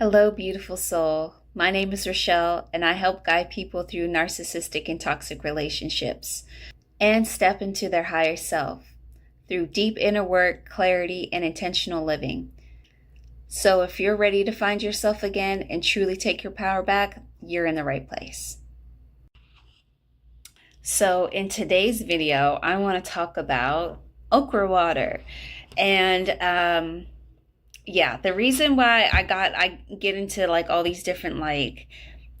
Hello, beautiful soul. My name is Rochelle, and I help guide people through narcissistic and toxic relationships and step into their higher self through deep inner work, clarity, and intentional living. So, if you're ready to find yourself again and truly take your power back, you're in the right place. So, in today's video, I want to talk about okra water. And yeah, the reason why I get into like all these different like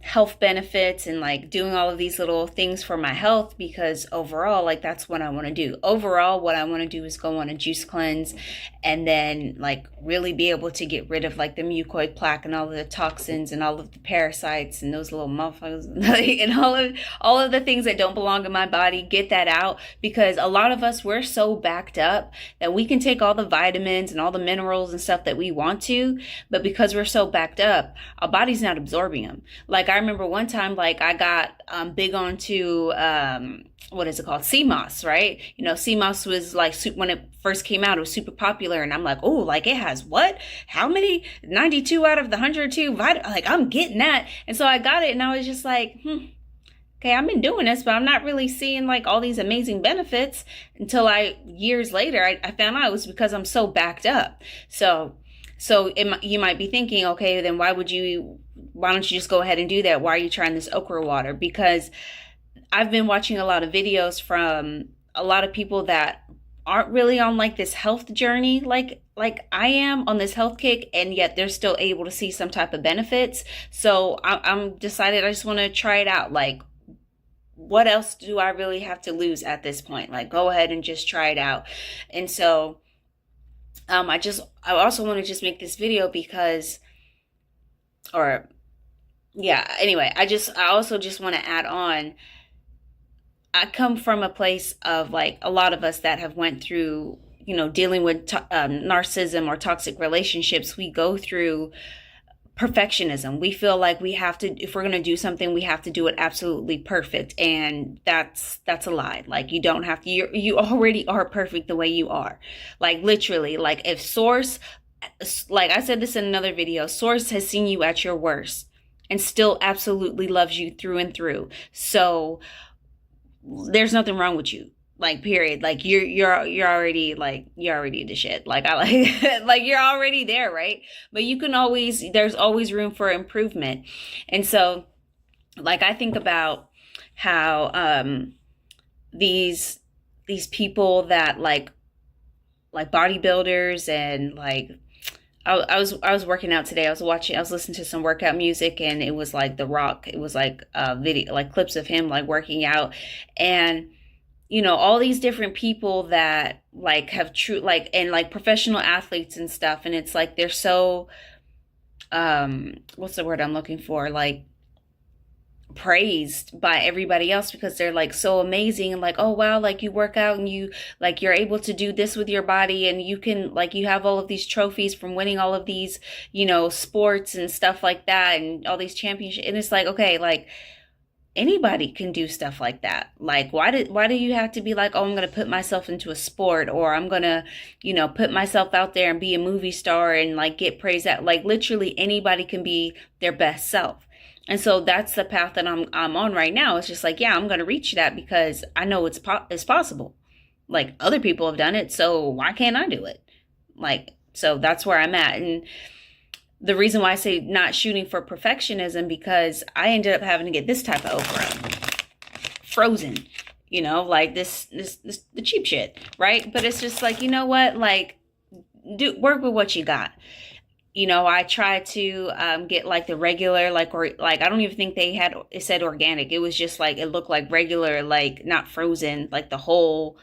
health benefits and like doing all of these little things for my health, because overall, like, that's what I want to do. Overall, what I want to do is go on a juice cleanse and then like really be able to get rid of like the mucoid plaque and all of the toxins and all of the parasites and those little motherfuckers and all of the things that don't belong in my body. Get that out, because a lot of us, we're so backed up that we can take all the vitamins and all the minerals and stuff that we want to, but because we're so backed up, our body's not absorbing them. Like, I remember one time, like, I got big onto what is it called? Sea moss, right? You know, sea moss was like, when it first came out, it was super popular, and I'm like, oh, like, it has what? How many? 92 out of the 102 like, I'm getting that. And so I got it, and I was just like, okay, I've been doing this, but I'm not really seeing like all these amazing benefits until years later, I found out it was because I'm so backed up. So you might be thinking, okay, then why don't you just go ahead and do that? Why are you trying this okra water? Because I've been watching a lot of videos from a lot of people that aren't really on like this health journey like I am on this health kick, and yet they're still able to see some type of benefits. So I'm decided I just want to try it out. Like, what else do I really have to lose at this point? Like, go ahead and just try it out. And so I also want to just make this video because, anyway, I also just want to add on, I come from a place of like a lot of us that have went through, dealing with narcissism or toxic relationships. We go through perfectionism. We feel like we have to, if we're going to do something, we have to do it absolutely perfect. And that's a lie. Like, you don't have to, you already are perfect the way you are. Like, literally, like, if Source, like I said this in another video, Source has seen you at your worst and still absolutely loves you through and through. So there's nothing wrong with you. Like, period. Like, you're already the shit. Like, I like like, you're already there, right? But there's always room for improvement. And so, like, I think about how these people that like bodybuilders, and like, I was working out today. I was listening to some workout music, and it was like The Rock. It was like video, like clips of him like working out, and all these different people that like have true, like, and like professional athletes and stuff. And it's like, they're so, what's the word I'm looking for? Like, praised by everybody else because they're like so amazing, and like, oh wow, like, you work out and you like, you're able to do this with your body, and you can, like, you have all of these trophies from winning all of these, sports and stuff like that, and all these championships. And it's like, okay, like, anybody can do stuff like that. Like, why do you have to be like, oh, I'm going to put myself into a sport, or I'm going to, put myself out there and be a movie star and like get praised at? Like, literally anybody can be their best self. And so that's the path that I'm on right now. It's just like, yeah, I'm going to reach that because I know it's possible. Like, other people have done it, so why can't I do it? Like, so that's where I'm at. And the reason why I say not shooting for perfectionism, because I ended up having to get this type of okra frozen, like this the cheap shit, right? But it's just like, you know what, like, work with what you got. I tried to get like the regular, like, or like, I don't even think it said organic. It was just like, it looked like regular, like, not frozen, like the whole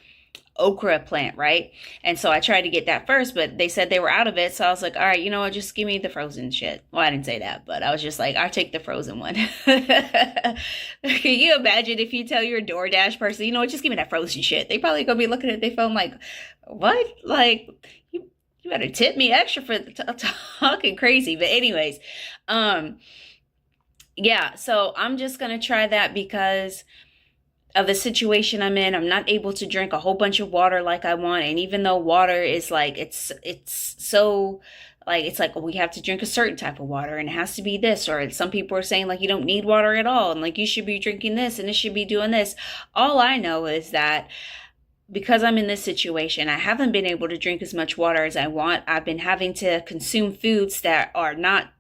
okra plant, right? And so I tried to get that first, but they said they were out of it. So I was like, all right, you know what, just give me the frozen shit. Well, I didn't say that, but I was just like, I'll take the frozen one. Can you imagine if you tell your DoorDash person, you know what, just give me that frozen shit? They probably gonna be looking at their phone like, what? Like, you better tip me extra for talking crazy. But anyways, yeah, so I'm just gonna try that because of the situation I'm in. I'm not able to drink a whole bunch of water like I want. And even though water is like, it's so like it's like, oh, we have to drink a certain type of water and it has to be this, or some people are saying like you don't need water at all and like you should be drinking this and it should be doing this. All I know is that because I'm in this situation, I haven't been able to drink as much water as I want. I've been having to consume foods that are not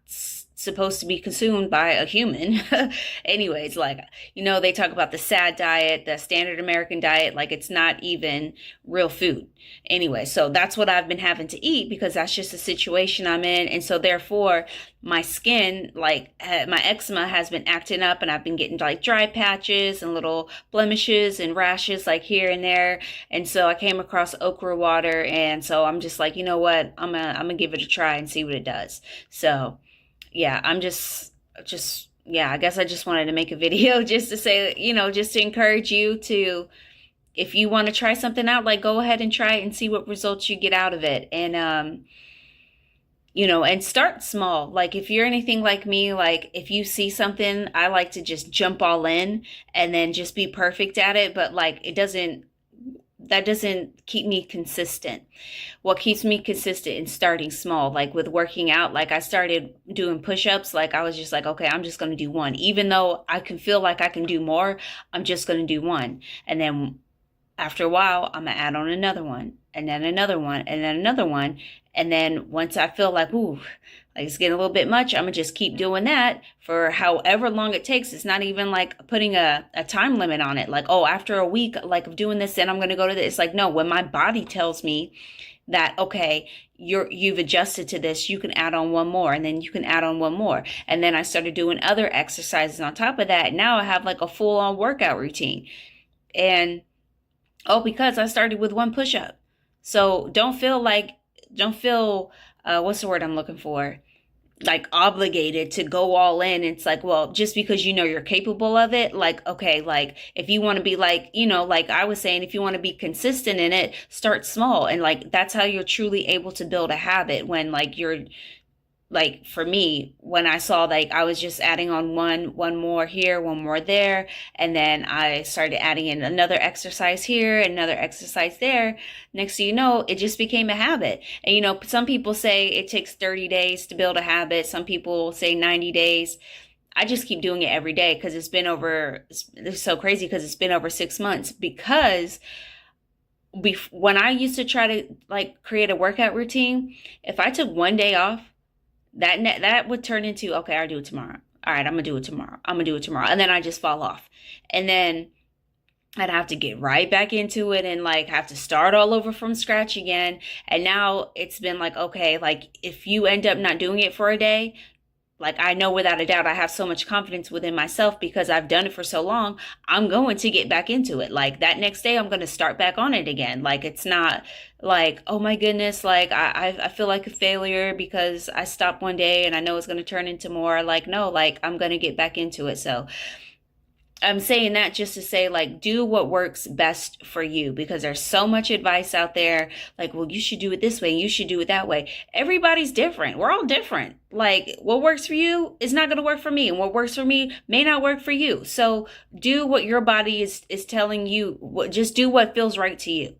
supposed to be consumed by a human. Anyways, like, they talk about the SAD diet, the standard American diet, like it's not even real food. Anyway, so that's what I've been having to eat because that's just the situation I'm in. And so therefore, my skin, like my eczema has been acting up and I've been getting like dry patches and little blemishes and rashes like here and there. And so I came across okra water. And so I'm just like, you know what? I'm gonna give it a try and see what it does. So yeah, I'm yeah, I guess I just wanted to make a video just to say, just to encourage you to, if you want to try something out, like go ahead and try it and see what results you get out of it. And, and start small. Like if you're anything like me, like if you see something, I like to just jump all in and then just be perfect at it. But like, that doesn't keep me consistent. What keeps me consistent in starting small, like with working out, like I started doing push-ups, like I was just like, okay, I'm just going to do one. Even though I can feel like I can do more, I'm just going to do one. And then after a while, I'm going to add on another one, and then another one, and then another one. And then once I feel like, ooh, like it's getting a little bit much, I'm going to just keep doing that for however long it takes. It's not even like putting a time limit on it. Like, oh, after a week, like of doing this, then I'm going to go to this. It's like, no, when my body tells me that, okay, you've adjusted to this, you can add on one more, and then you can add on one more. And then I started doing other exercises on top of that. Now I have like a full-on workout routine. And because I started with one push-up. So don't feel what's the word I'm looking for? Like obligated to go all in. It's like, well, just because you're capable of it, like, okay, like if you want to be like, like I was saying, if you want to be consistent in it, start small. And like, that's how you're truly able to build a habit when like you're, like for me, when I saw like I was just adding on one more here, one more there, and then I started adding in another exercise here, another exercise there. Next thing you know, it just became a habit. And some people say it takes 30 days to build a habit. Some people say 90 days. I just keep doing it every day because it's so crazy because it's been over 6 months. Because when I used to try to like create a workout routine, if I took one day off, that would turn into, okay, I'll do it tomorrow. All right, I'm gonna do it tomorrow. And then I just fall off. And then I'd have to get right back into it and like have to start all over from scratch again. And now it's been like, okay, like if you end up not doing it for a day, like I know without a doubt, I have so much confidence within myself because I've done it for so long. I'm going to get back into it. Like that next day, I'm going to start back on it again. Like it's not like, oh my goodness, like I feel like a failure because I stopped one day and I know it's going to turn into more. Like no, like I'm going to get back into it. So I'm saying that just to say, like, do what works best for you because there's so much advice out there. Like, well, you should do it this way. You should do it that way. Everybody's different. We're all different. Like, what works for you is not going to work for me. And what works for me may not work for you. So do what your body is telling you. Just do what feels right to you.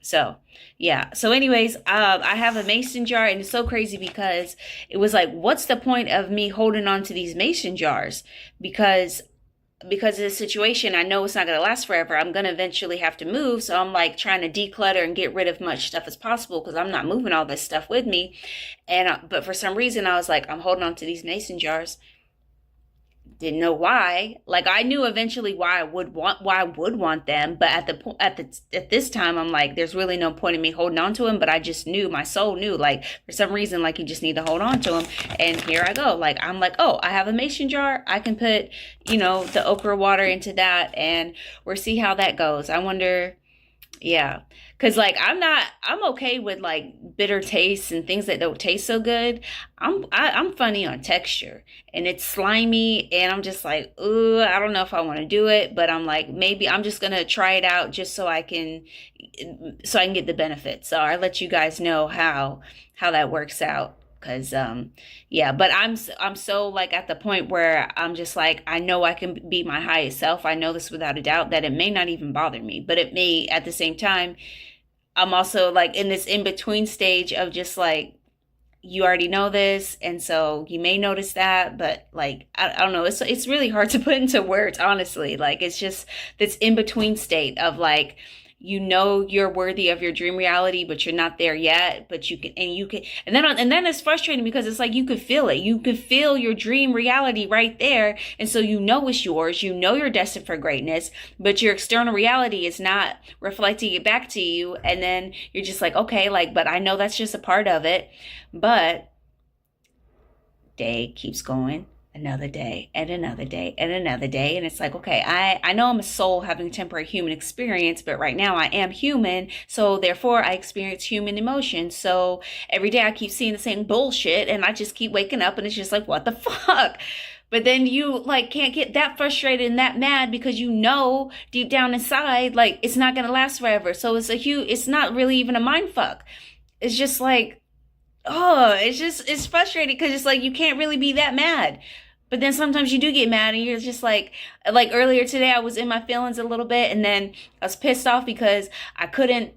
So, yeah. So anyways, I have a mason jar and it's so crazy because it was like, what's the point of me holding on to these mason jars? Because of the situation, I know it's not going to last forever. I'm going to eventually have to move. So I'm like trying to declutter and get rid of much stuff as possible because I'm not moving all this stuff with me. And but for some reason, I was like, I'm holding on to these mason jars. Didn't know why. Like I knew eventually why I would want them, but at this time I'm like, there's really no point in me holding on to them. But I just knew, my soul knew, like for some reason, like you just need to hold on to them. And here I go. Like I'm like, oh, I have a mason jar. I can put the okra water into that, and we'll see how that goes. I wonder. Yeah, because like I'm okay with like bitter tastes and things that don't taste so good. I'm funny on texture, and it's slimy, and I'm just like, ooh, I don't know if I want to do it, but I'm like, maybe I'm just gonna try it out just so I can get the benefits. So I'll let you guys know how that works out. Cause yeah, but I'm so like at the point where I'm just like, I know I can be my highest self. I know this without a doubt that it may not even bother me, but it may at the same time. I'm also like in this in between stage of just like, you already know this, and so you may notice that, but like I don't know, it's really hard to put into words, honestly. Like it's just this in between state of like, you know, you're worthy of your dream reality, but you're not there yet. But you can, and then it's frustrating because it's like you could feel it. You could feel your dream reality right there, and so you know it's yours. You know you're destined for greatness, but your external reality is not reflecting it back to you. And then you're just like, okay, like, but I know that's just a part of it. But day keeps going, another day and another day and another day, and it's like, okay, I know I'm a soul having a temporary human experience, but right now I am human, so therefore I experience human emotions. So every day I keep seeing the same bullshit, and I just keep waking up, and it's just like, what the fuck? But then you like can't get that frustrated and that mad because you know deep down inside like it's not gonna last forever. So it's not really even a mind fuck. It's just like, oh, it's frustrating because it's like you can't really be that mad. But then sometimes you do get mad and you're just like earlier today I was in my feelings a little bit, and then I was pissed off because I couldn't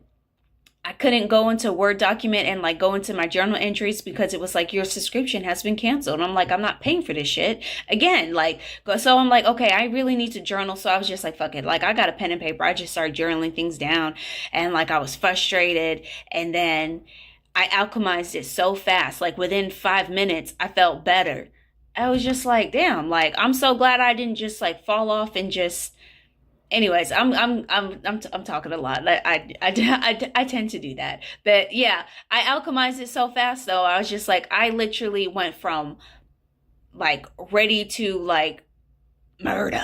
go into Word document and like go into my journal entries because it was like your subscription has been canceled. And I'm like, I'm not paying for this shit again. Like, so I'm like, okay, I really need to journal. So I was just like, fuck it. Like I got a pen and paper. I just started journaling things down, and like I was frustrated, and then I alchemized it so fast. Like within 5 minutes, I felt better. I was just like, damn, like I'm so glad I didn't just like fall off and just. Anyways, I'm talking a lot. I tend to do that, but yeah, I alchemized it so fast though. I was just like, I literally went from like ready to like murder.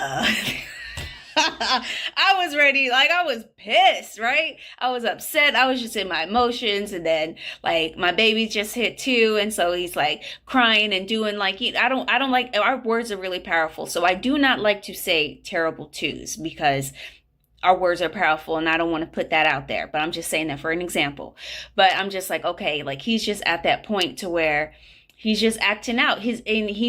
I was ready, like I was pissed, right? I was upset. I was just in my emotions, and then like my baby just hit 2, and so he's like crying and doing like I don't like, our words are really powerful. So I do not like to say terrible twos because our words are powerful, and I don't want to put that out there, but I'm just saying that for an example. But I'm just like, okay, like he's just at that point to where he's just acting out. He's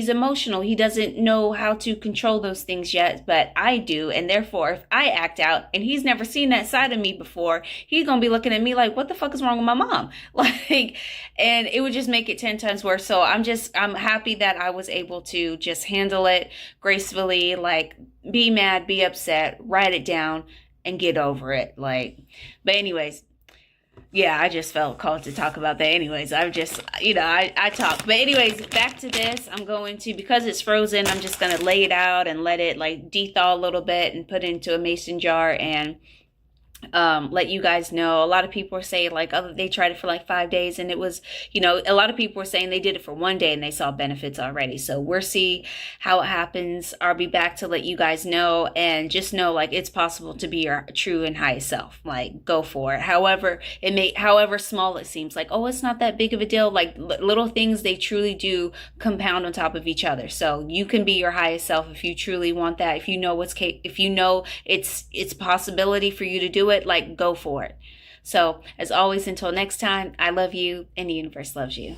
emotional. He doesn't know how to control those things yet, but I do. And therefore, if I act out and he's never seen that side of me before, he's going to be looking at me like, what the fuck is wrong with my mom? Like, and it would just make it 10 times worse. So I'm happy that I was able to just handle it gracefully, like be mad, be upset, write it down and get over it. Like, but anyways, yeah, I just felt called to talk about that. Anyways, I've just, I talk. But anyways, back to this. I'm going to, because it's frozen, I'm just going to lay it out and let it like de-thaw a little bit and put it into a mason jar and let you guys know. A lot of people are saying like, oh, they tried it for like 5 days and it was, a lot of people were saying they did it for 1 day and they saw benefits already. So we'll see how it happens. I'll be back to let you guys know, and just know like it's possible to be your true and highest self. Like go for it. However small it seems, like, oh, it's not that big of a deal. Like little things, they truly do compound on top of each other. So you can be your highest self if you truly want that. If you know it's possibility for you to do it, like go for it. So as always, until next time, I love you and the universe loves you.